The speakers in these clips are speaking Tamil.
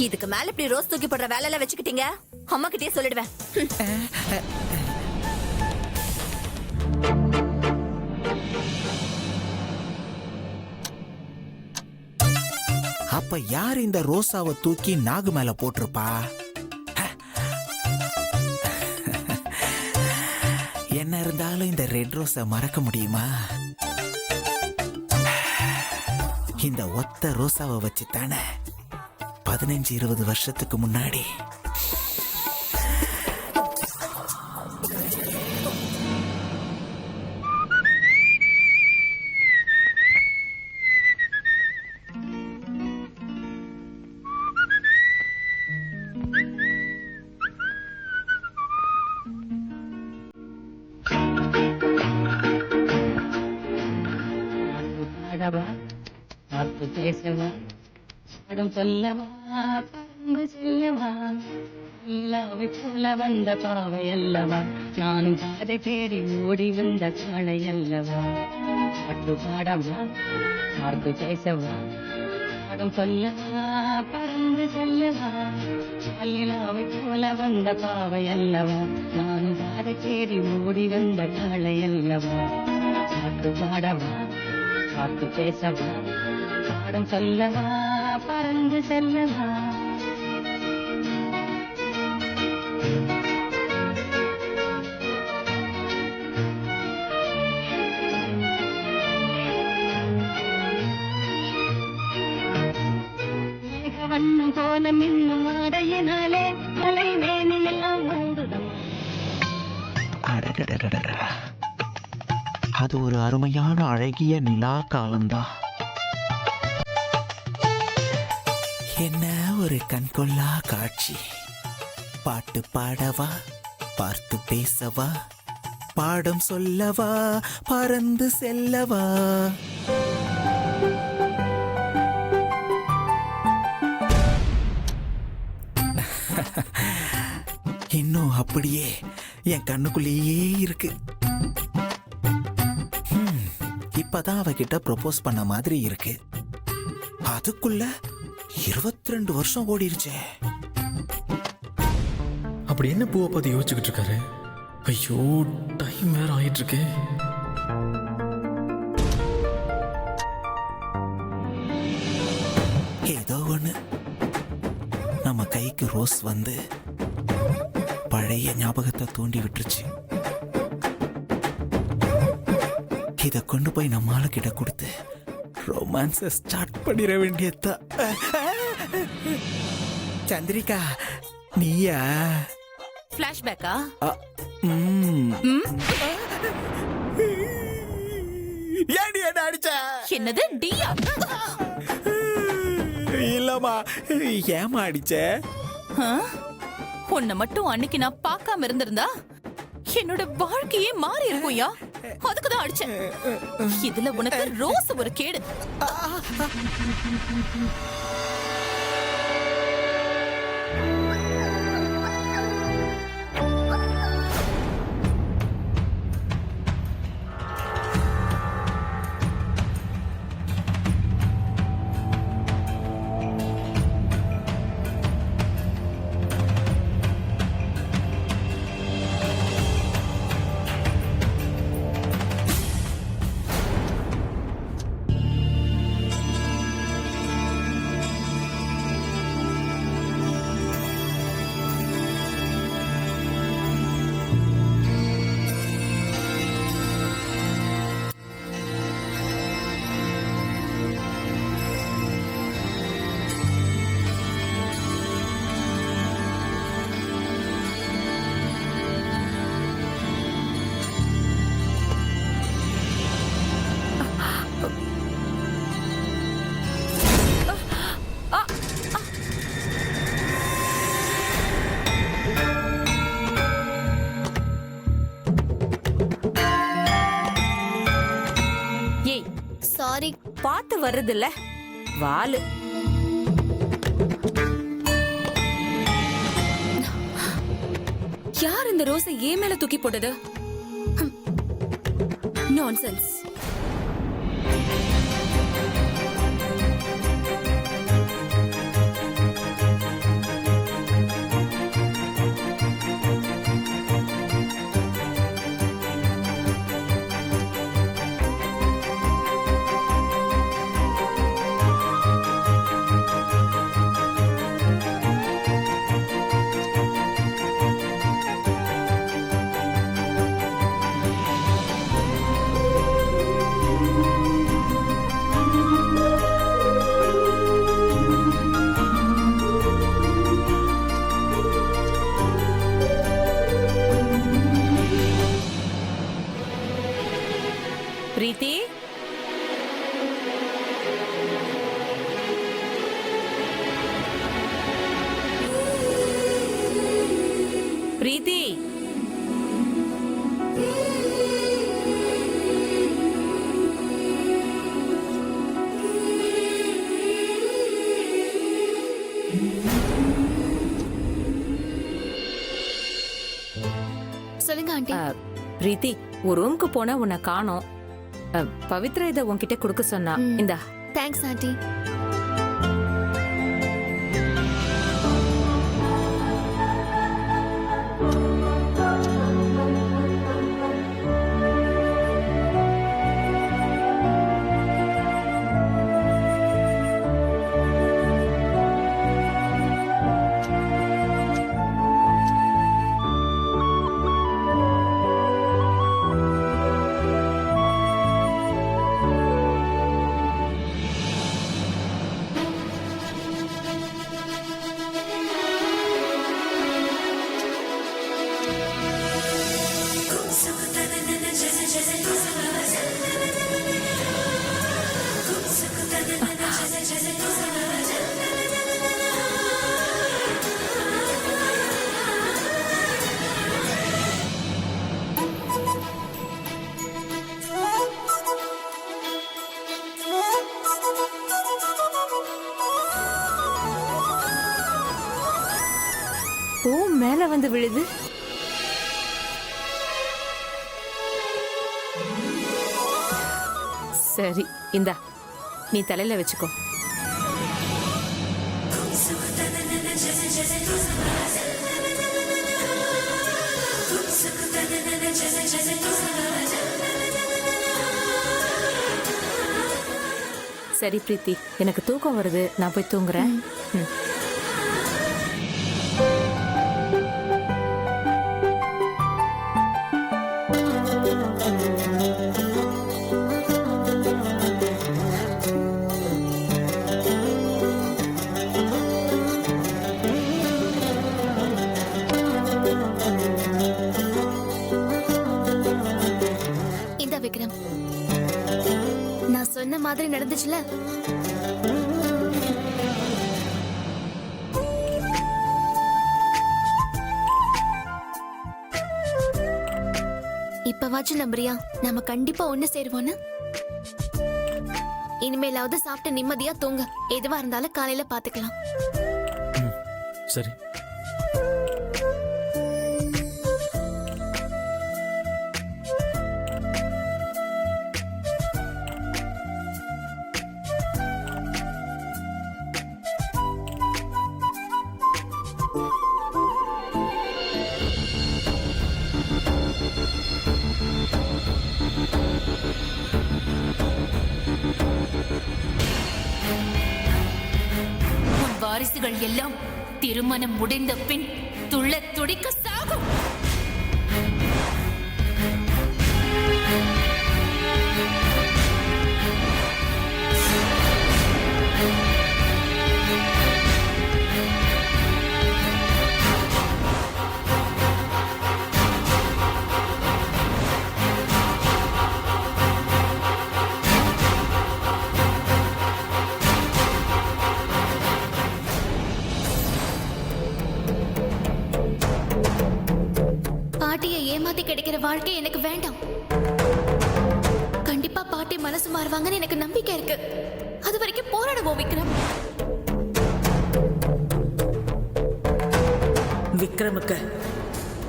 இதுக்கு மேல இப்படி ரோஸ் தூக்கி போடுற வேலை எல்லாம் வச்சுக்கிட்டீங்க, அம்மா கிட்டே சொல்லிடுவேன். அப்ப யார் இந்த ரோசாவை தூக்கி நாகு மேல போட்டிருப்பா? என்ன இருந்தாலும் இந்த ரெட் ரோஸை மறக்க முடியுமா? இந்த ஒத்த ரோசாவை வச்சு தானே 15-20 வருஷத்துக்கு முன்னாடி பேசவா படம் சொல்லவா பறந்து செல்லவா இல்லாவை போல வந்த பாவை அல்லவா நானும் பாதை தேடி ஓடி வந்த காளை அல்லவா பட்டு பாடவா பார்த்து பேசவா படம் சொல்லவா பறந்து செல்லவா இல்லாவை போல வந்த பாவை அல்லவா நானும் பாதை தேடி ஓடி வந்த காளை அல்லவா பட்டு பாடவா பார்த்து பேசவா பாடம் சொல்லவா பறந்து செல்லவா மேகவண்ணம் போல மின்னும் ஆடையினாலே மலை மேனி எல்லாம் மூடுதம். அது ஒரு அருமையான அழகிய நிலா காலம்தான். என்ன ஒரு கண்கொள்ளா காட்சி! பாட்டு பாடவா பார்த்து பேசவா பாடம் சொல்லவா பறந்து செல்லவா. இன்னும் அப்படியே என் கண்ணுக்குள்ளேயே இருக்கு. இப்பதான் அவகிட்ட ப்ரொபோஸ் பண்ண மாதிரி இருக்கு. அதுக்குள்ள 22 வருஷம் ஓடிருச்சே. அப்படி என்ன பூவை பார்த்து யோசிச்சுக்கிட்டு இருக்காரு? ஐயோ, டைம் வேற ஆயிட்டு இருக்கு. ஏதோ ஒண்ணு நம்ம கைக்கு ரோஸ் வந்து பழைய ஞாபகத்தை தூண்டி விட்டுருச்சு. இத கொண்டு போய் நம்ம ஆளு கிட்ட கொடுத்து ரொமான்ஸ ஸ்டார்ட் பண்ணிட வேண்டியதா. சந்திரிகா, நீயா? பிளாஷ்பேக்கா? ஏடி என்ன அடிச்ச? என்னது டியா? இல்லம்மா, ஏமா அடிச்ச? உன்னை மட்டும் அன்னைக்கு நான் பார்க்காம இருந்திருந்தா என்னோட வாழ்க்கையே மாறி இருக்கும்யா. அதுக்குதான் அடிச்சேன். இதுல உனக்கு ரோஸ் ஒரு கேடு. சாரி. பார்த்து வருது இல்ல வாலு. யார் இந்த ரோஸை ஏன் மேல தூக்கி போட்டது? நான்சென்ஸ். பிரீத்தி, சொல்லுங்க ஆண்டி. பிரீத்தி, ஒரு ரூமுக்கு போன உன்னை காணோம். பவித்ரா இதை உன்கிட்ட கொடுக்க சொன்னா. இந்தா. Thanks aunty. பூ மேல வந்து விழுது. சரி, இந்தா, நீ தலையில வச்சுக்கோ. சரி பிரீத்தி, எனக்கு தூக்கம் வருது, நான் போய் தூங்குறேன். இந்த விக்ரம், நான் சொன்ன மாதிரி நடந்துச்சுல. இப்பவாச்சும் நம்புறியா நாம கண்டிப்பா ஒண்ணு சேருவோன்னு? இனிமேலாவது சாப்பிட்டு நிம்மதியா தூங்க. எதுவா இருந்தாலும் காலையில பாத்துக்கலாம். சரி. உன் வாரிசுகள் எல்லாம் திருமணம் முடிந்த பின் துள்ள துடிக்க சாகும். பாட்டியை ஏமாத்தி கிடைக்கிற வாழ்க்கை எனக்கு வேண்டாம். கண்டிப்பா பாட்டி மனசு மாறுவாங்கன்னு எனக்கு நம்பிக்கை இருக்கு. அது வரைக்கும் போராடுவோம் விக்ரம். விக்ரமுக்கு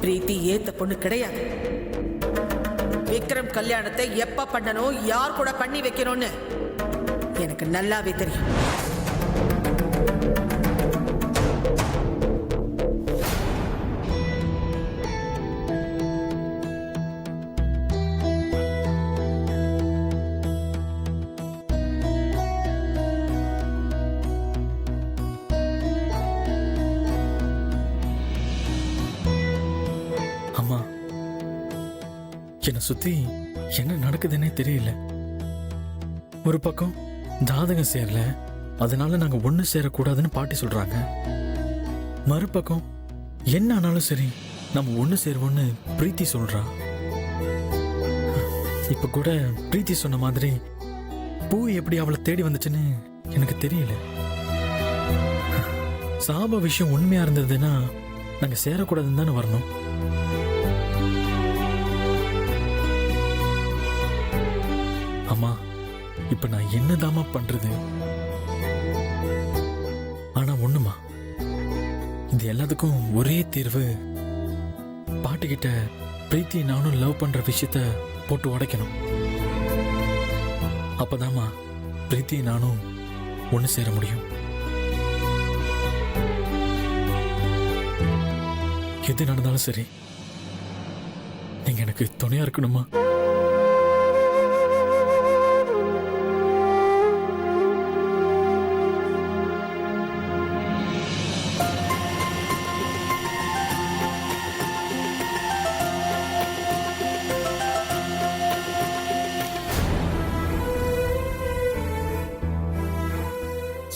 பிரீத்தி ஏத்த பொண்ணு கிடையாது. விக்ரம் கல்யாணத்தை எப்ப பண்ணணும், யார் கூட பண்ணி வைக்கணும்னு எனக்கு நல்லாவே தெரியும். அம்மா, என்னை சுத்தி என்ன நடக்குதுன்னே தெரியல. ஒரு பக்கம் ஜாதகம் சேரல, அதனால நாங்க ஒண்ணு சேரக்கூடாதுன்னு பாட்டி சொல்றாங்க. மறுபக்கம் என்ன ஆனாலும் சரி நம்ம ஒண்ணு சேருவோம்னு பிரீத்தி சொல்றா. இப்ப கூட பிரீத்தி சொன்ன மாதிரி பூ எப்படி அவளை தேடி வந்துச்சுன்னு எனக்கு தெரியல. சாப விஷயம் உண்மையா இருந்ததுன்னா நாங்க சேரக்கூடாதுன்னு தானே வரணும். இப்ப நான் என்னதாம்மா பண்றது? ஆனா ஒண்ணுமா, இது எல்லாத்துக்கும் ஒரே தீர்வு, பாட்டிக்கிட்ட பிரீத்தி நானும் லவ் பண்ற விஷயத்த போட்டு உடைக்கணும். அப்பதாம்மா பிரீத்தி நானும் ஒண்ணு சேர முடியும். எது நடந்தாலும் சரி, நீங்க எனக்கு துணையா இருக்கணுமா?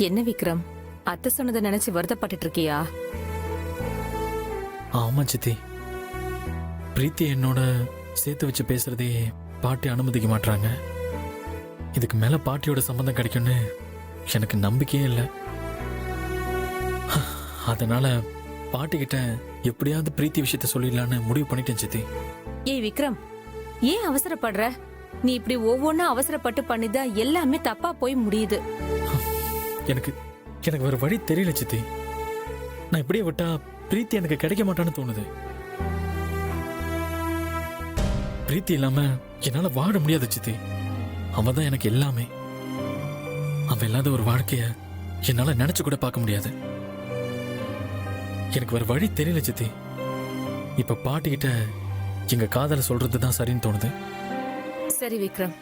என்ன விக்ரம், அத்தை சொன்னதை நினைச்சு வருத்தப்பட்டுட்டு இருக்கியா? ஆமா சித்தி, பிரீத்தி என்னோட சேர்த்து வச்சு பேசுறதே பாட்டி அனுமதிக்க மாட்டாங்க. இதுக்கு மேல பாட்டியோட சம்பந்தம் கிடைக்கும்னு எனக்கு நம்பிக்கையே இல்லை. அதனால பாட்டிக்கிட்ட எப்படியாவது பிரீத்தி விஷயத்த சொல்லிடலான்னு முடிவு பண்ணிட்டேன் சித்தி. ஏய் விக்ரம், ஏன் அவசரப்படுற? நீ இப்படி ஒவ்வொன்னும் அவசரப்பட்டு பண்ணிதான் எல்லாமே தப்பா போய் முடியுது. எனக்கு எனக்கு வேற வழி தெரியல சித்தி. நான் இப்படியே விட்டா பிரீத்தி எனக்கு கிடைக்க மாட்டான்னு தோணுது. பிரீத்தி இல்லாம என்னால வாழ முடியாது சித்தி. அவ தான் எனக்கு எல்லாமே. அவ இல்லாத ஒரு வாழ்க்கைய என்னால நினைச்சு கூட பார்க்க முடியாது. எனக்கு வேற வழி தெரியல சித்தி. இப்ப பாட்டிக்கிட்ட எங்க காதல சொல்றதுதான் சரின்னு தோணுது. சரி விக்ரம்,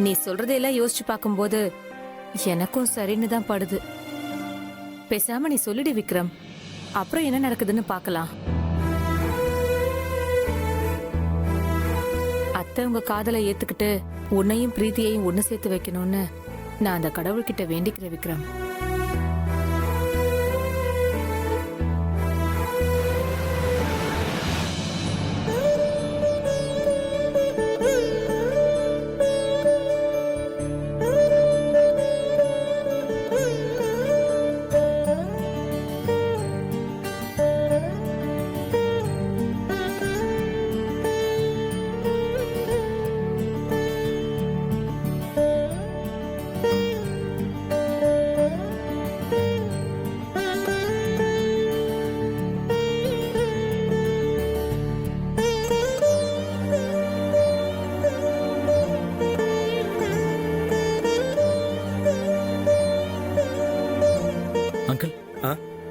நீ சொல்றதையெல்லாம் யோசிச்சு பார்க்கும்போது எனக்கும் சரின்னு தான் படுது. பேசாம நீ சொல்லிடு விக்ரம், அப்புறம் என்ன நடக்குதுன்னு பார்க்கலாம். அத்தை உங்க காதலை ஏத்துக்கிட்டு உன்னையும் பிரீத்தியையும் ஒண்ணு சேர்த்து வைக்கணும்னு நான் அந்த கடவுள்கிட்ட வேண்டிக்கிறேன் விக்ரம்.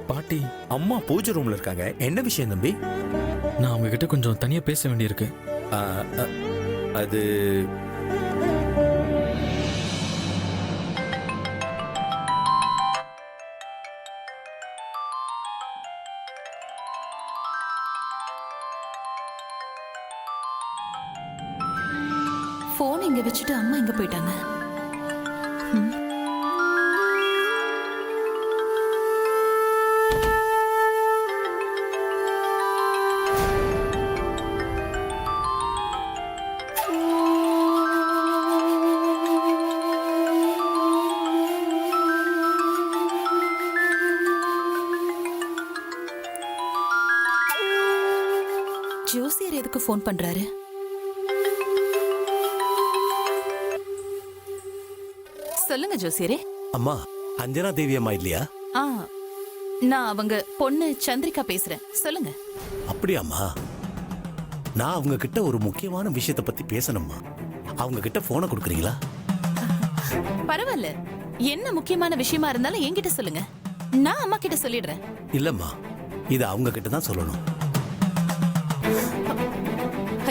பாட்டி அம்மா பூஜை ரூம்ல இருக்காங்க. என்ன விஷயம் தம்பி? நான் அவங்க கிட்ட கொஞ்சம் தனியா பேச வேண்டியிருக்கு. அது போன் இங்க வச்சுட்டு அம்மா எங்க போயிட்டாங்க? ஜோசியர் எதுக்கு போன் பண்றாரு? சொல்லுங்க ஜோசியரே. அம்மா, அஞ்சனா தேவி அம்மா இல்லையா? நான் அவங்க பொண்ணு சந்திரிகா பேசுறேன். சொல்லுங்க. அப்படியாம்மா? நான் அவங்க கிட்ட ஒரு முக்கியமான விஷயத்தை பத்தி பேசணும்மா. அவங்க கிட்ட போனை கொடுக்குறீங்களா? பரவாயில்ல, என்ன முக்கியமான விஷயமா இருந்தாலும் என்கிட்ட சொல்லுங்க, நான் அம்மா கிட்ட சொல்லிடுறேன். இல்லம்மா, இது அவங்க கிட்ட தான் சொல்லணும்.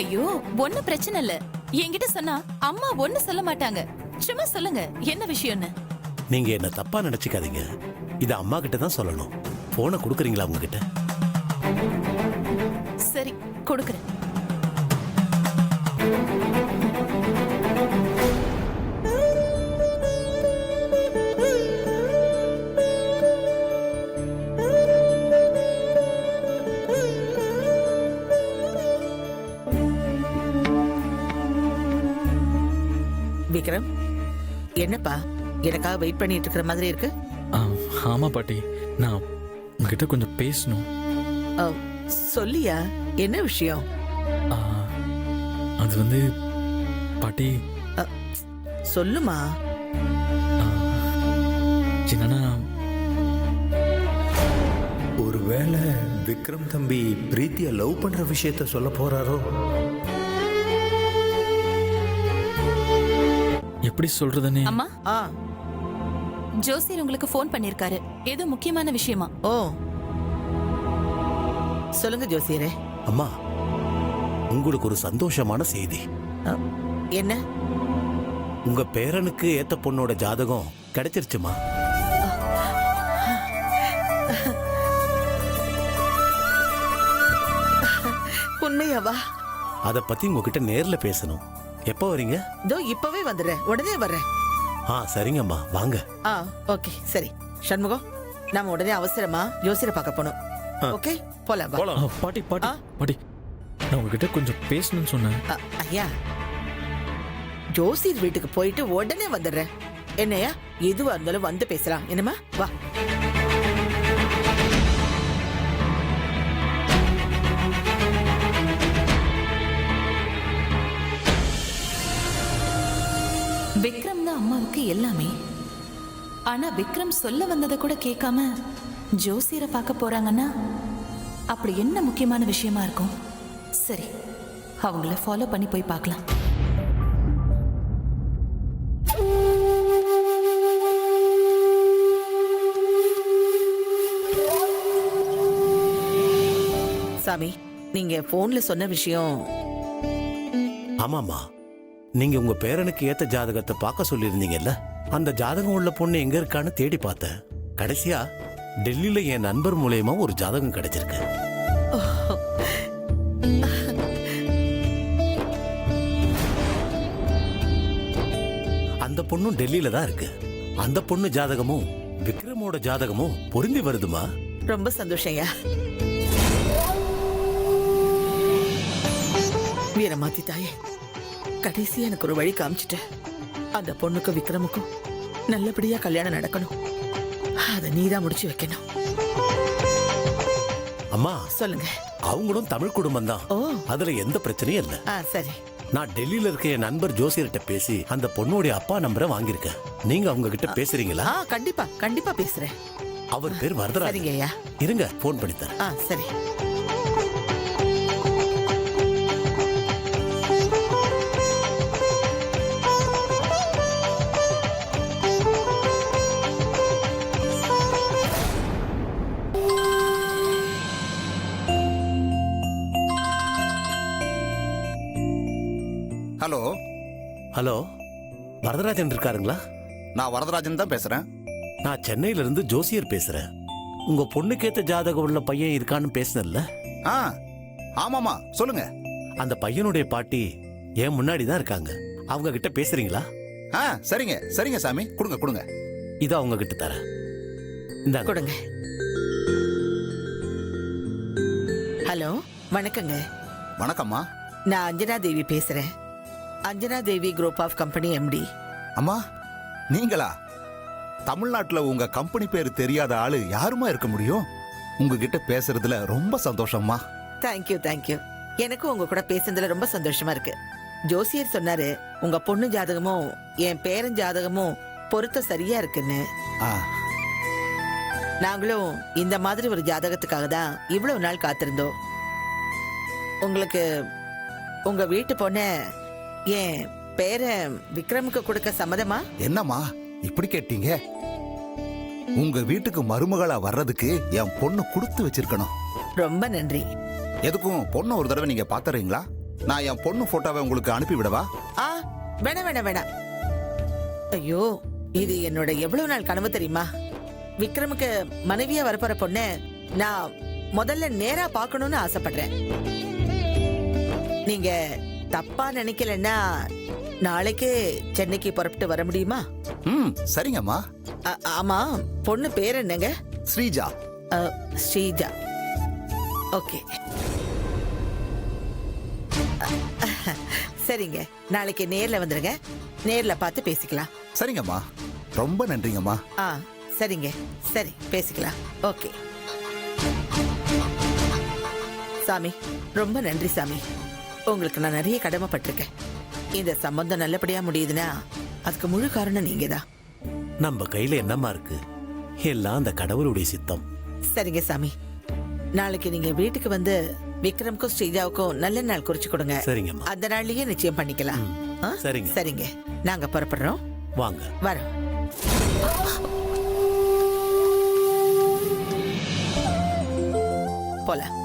ஐயோ, ஒன்னும் பிரச்சனை இல்ல. என்கிட்ட சொன்னா அம்மா ஒண்ணு சொல்ல மாட்டாங்க. சும்மா சொல்லுங்க என்ன விஷயம்னு. நீங்க என்ன தப்பா நினைச்சுக்காதீங்க. இது அம்மா கிட்ட தான் சொல்லணும். போனை கொடுக்குறீங்களா அவங்க கிட்ட? சரி, கொடுக்குறேன். விக்ரம், என்னப்பா எனக்காக வெயிட் பண்ணிட்டு இருக்கிற மாதிரி இருக்கு? ஆமா பாட்டி, நான் உங்ககிட்ட கொஞ்சம் பேசணும். சொல்லியா, என்ன விஷயம்? அது வந்து பாட்டி, சொல்லுமா. என்னன்னா ஒருவேளை விக்ரம் தம்பி பிரீத்திய லவ் பண்ற விஷயத்த சொல்ல போறாரோ? எப்படி சொல்றதுன்னு அம்மா ஆ ஜோசியர் உங்களுக்கு ஃபோன் பண்ணிருக்காரு ஏதோ முக்கியமான விஷயமா. ஓ சொல்லுங்க ஜோசியரே. அம்மா, உங்களுக்கு ஒரு சந்தோஷமான செய்தி. அ, என்ன? உங்க பேரனுக்கு ஏத்த பொண்ணோட ஜாதகம் கிடைச்சிருச்சுமா. உண்மையாவா? அத பத்தி உங்ககிட்ட நேர்ல பேசணும். எப்ப வரீங்க? இதோ இப்பவே வந்துடுறேன், உடனே வர்றேன். சரிங்கம்மா, வாங்க. ஓகே சரி. சண்முகம், நாம உடனே அவசரமா ஜோசியரை பார்க்க போனோம். ஓகே போலாம் வா. பாட்டி பாட்டி பாட்டி, நான் உங்ககிட்ட கொஞ்சம் பேசணும்னு சொன்னேன். ஐயா, ஜோசியர் வீட்டுக்கு போயிட்டு உடனே வந்துடுறேன். என்னையா எதுவா இருந்தாலும் வந்து பேசலாம். என்னமா வா. விக்ரம் தான் அம்மாவுக்கு எல்லாமே. ஆனா விக்ரம் சொல்ல வந்ததை கூட கேட்காம ஜோசியரை பார்க்க போறாங்கன்னா அப்படி என்ன முக்கியமான விஷயமா இருக்கும்? சரி, அவங்கள ஃபாலோ பண்ணி போய் பார்க்கலாம். சாமி, நீங்க போன்ல சொன்ன விஷயம். ஆமாமா, நீங்க உங்க பேரனுக்கு ஏத்த ஜாதகத்தை பார்க்க சொல்லியிருந்தீங்கல்ல, அந்த ஜாதகம் உள்ள பொண்ணு எங்க இருக்கான்னு தேடி பார்த்தேன். கடைசியா டெல்லியில என் நண்பர் மூலயமா ஒரு ஜாதகம் கிடைச்சிருக்கு. அந்த பொண்ணும் டெல்லியில தான் இருக்கு. அந்த பொண்ணு ஜாதகமும் விக்ரமோட ஜாதகமும் பொருந்தி வருதுமா. ரொம்ப சந்தோஷம்யா. வீரமாத்தி தாயே, கடைசியா எனக்கு ஒரு வழி காமிச்சிட்ட. அந்த பொண்ணுக்கும் விக்ரமுக்கும் நல்லபடியா கல்யாணம் நடக்கணும். அதை நீதான் முடிச்சு வைக்கணும். அம்மா சொல்லுங்க. அவங்களும் தமிழ் குடும்பம் தான். ஓ, அதுல எந்த பிரச்சனையும் இல்ல. சரி. நான் டெல்லியில இருக்க என் நண்பர் ஜோசியர்கிட்ட பேசி அந்த பொண்ணுடைய அப்பா நம்பரை வாங்கியிருக்கேன். நீங்க அவங்க கிட்ட பேசுறீங்களா? கண்டிப்பா கண்டிப்பா பேசுறேன். அவர் பேர் வரதராஜ். சரிங்கய்யா. இருங்க, போன் பண்ணி தரேன். சரி. ஹலோ ஹலோ, வரதராஜன் இருக்காருங்களா? நான் வரதராஜன் தான் பேசுறேன். நான் சென்னையில இருந்து ஜோசியர் பேசுறேன். உங்க பொண்ணுக்கேத்த ஜாதகம் உள்ள பையன் இருக்கான்னு பேசினல்ல? ஆமாமா, சொல்லுங்க. அந்த பையனுடைய பாட்டி ஏன் முன்னாடி தான் இருக்காங்க. அவங்க கிட்ட பேசுறீங்களா? சரிங்க சரிங்க சாமி, கொடுங்க கொடுங்க. இத அவங்க கிட்ட தரேன். இந்தாங்க. கொடுங்க. ஹலோ, வணக்கங்க. வணக்கம்மா. நான் அஞ்சனா தேவி பேசுறேன். அஞ்சனா தேவி குரூப் ஆஃப் கம்பெனி எம்டி. அம்மா, நீங்களா? தமிழ்நாட்டுல உங்க கம்பெனி பேர் தெரியாத ஆளு யாருமா இருக்க முடியும்? உங்ககிட்ட பேசுறதுல ரொம்ப சந்தோஷம்மா. Thank you thank you. எனக்கும் உங்க கூட பேசுறதுல ரொம்ப சந்தோஷமா இருக்கு. ஜோசியர் சொன்னாரு உங்க பொண்ணு ஜாதகமும் என் பேரன் ஜாதகமும் பொருத்தம் சரியா இருக்குன்னு. நாங்களும் இந்த மாதிரி ஒரு ஜாதகத்துக்காக தான் இவ்வளவு நாள் காத்திருந்தோம். உங்களுக்கு உங்க வீட்டு பொண்ண என் பேரன் விக்ரமுக்கு கொடுக்க சம்மதமா? என்னம்மா இப்படி கேட்டீங்க? உங்க வீட்டுக்கு மருமகளா வர்றதுக்கு என் பொண்ணு கொடுத்து வச்சிருக்கணும். ரொம்ப நன்றி. எதுக்கும் பொண்ணு ஒரு தடவை நீங்க பாத்துறீங்களா? நான் என் பொண்ணு போட்டோவை உங்களுக்கு அனுப்பி விடவா? வேணாம் வேணாம் வேணாம். ஐயோ, இது என்னோட எவ்வளவு நாள் கனவு தெரியுமா? விக்ரமுக்கு மனைவியா வரப்போற பொண்ணு நான் முதல்ல நேரா பார்க்கணும்னு ஆசைப்படுறேன். நீங்க தப்பா நினைக்கலன்னா நாளைக்கே சென்னைக்கு புறப்பட்டு வர முடியுமா? சரிங்கம்மா. ஆமா, பொண்ணு பேர் என்னங்க? ஸ்ரீஜா. ஸ்ரீஜா. ஓகே, சரிங்க. நாளைக்கு நேர்ல வந்துருங்க. நேர்ல பார்த்து பேசிக்கலாம். சரிங்கம்மா, ரொம்ப நன்றிங்கம்மா. சரிங்க, சரி பேசிக்கலாம். ஓகே சாமி, ரொம்ப நன்றி சாமி. உங்களுக்கு நான் நிறைய கடமைப்பட்டிருக்கேன். இந்த சம்பந்தம் நல்லபடியா முடியுதுன்னா அதுக்கு முழு காரணம் நீங்க தான். நம்ம கையில என்னம்மா இருக்கு? எல்லாம் அந்த கடவுளுடைய சித்தம். சரிங்க சாமி, நாளைக்கு நீங்க வீட்டுக்கு வந்து விக்ரம்க்கும் ஸ்ரீஜாவுக்கும் நல்ல நாள் குறிச்சு கொடுங்க. சரிங்கம்மா. அந்த நாள்லயே நிச்சயம் பண்ணிக்கலாம். ஆ? சரிங்க. சரிங்க, நாங்க புறப்படுறோம். வாங்க. வரோம். போலாம்.